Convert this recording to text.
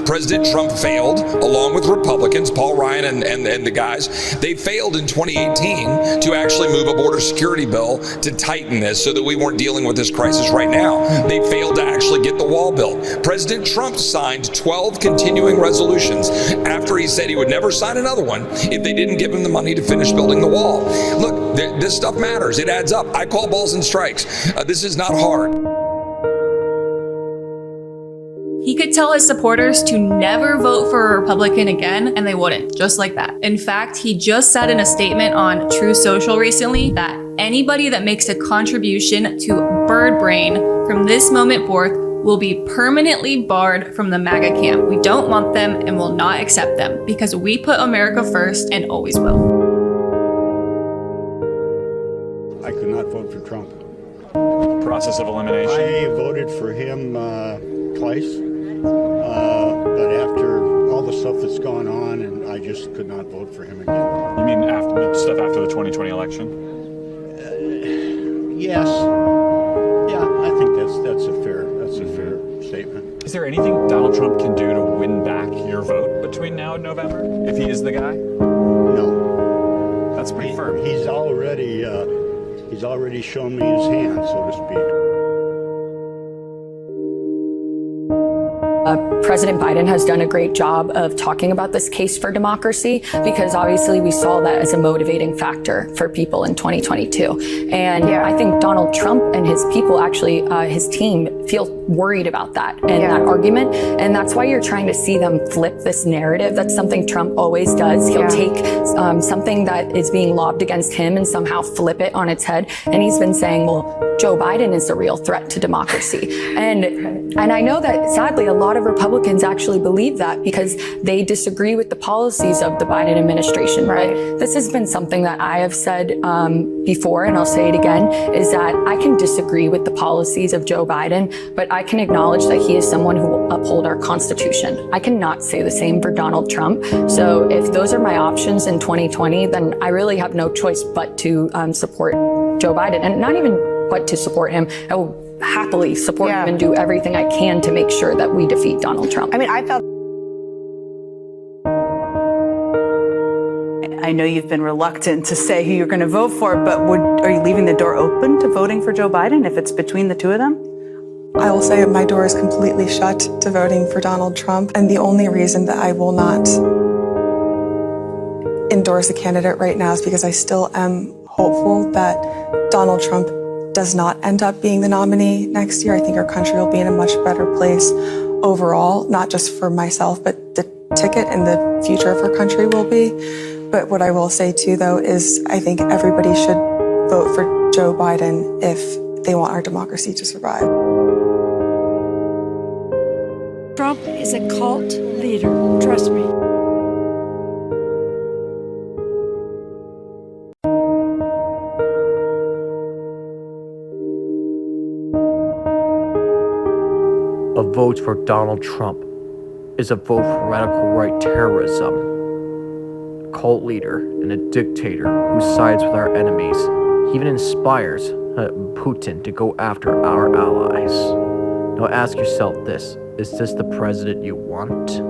President Trump failed, along with Republicans, Paul Ryan and the guys. They failed in 2018 to actually move a border security bill to tighten this so that we weren't dealing with this crisis right now. They failed to actually get the wall built. President Trump signed 12 continuing resolutions after he said he would never sign another one if they didn't give him the money to finish building the wall. Look, this stuff matters. It adds up. I call balls and strikes. This is not hard. He could tell his supporters to never vote for a Republican again, and they wouldn't, just like that. In fact, he just said in a statement on True Social recently that anybody that makes a contribution to Bird Brain from this moment forth will be permanently barred from the MAGA camp. We don't want them and will not accept them because we put America first and always will. I could not vote for Trump. Process of elimination? I voted for him twice, but after all the stuff that's gone on, and I just could not vote for him again. You mean after the 2020 election? Yes. Yeah, I think that's a fair statement. Is there anything Donald Trump can do to win back your vote between now and November, if he is the guy? No. That's pretty firm. He's already shown me his hand, so to speak. President Biden has done a great job of talking about this case for democracy because obviously we saw that as a motivating factor for people in 2022. And I think Donald Trump and his people, actually his team, feel worried about that and that argument. And that's why you're trying to see them flip this narrative. That's something Trump always does. He'll take something that is being lobbed against him and somehow flip it on its head. And he's been saying, well, Joe Biden is the real threat to democracy. And I know that sadly a lot of Republicans actually believe that because they disagree with the policies of the Biden administration. Right. This has been something that I have said before, and I'll say it again, is that I can disagree with the policies of Joe Biden, but I can acknowledge that he is someone who will uphold our Constitution. I cannot say the same for Donald Trump. So if those are my options in 2020, then I really have no choice but to support Joe Biden, and not even but to support him. I will happily support him and do everything I can to make sure that we defeat Donald Trump. I mean, I know you've been reluctant to say who you're going to vote for, but are you leaving the door open to voting for Joe Biden if it's between the two of them? I will say my door is completely shut to voting for Donald Trump, and the only reason that I will not endorse a candidate right now is because I still am hopeful that Donald Trump does not end up being the nominee next year. I think our country will be in a much better place overall, not just for myself, but the ticket and the future of our country will be. But what I will say too, though, is I think everybody should vote for Joe Biden if they want our democracy to survive. Trump is a cult leader, trust me. A vote for Donald Trump is a vote for radical right terrorism, a cult leader and a dictator who sides with our enemies. He even inspires Putin to go after our allies. Now ask yourself this, is this the president you want?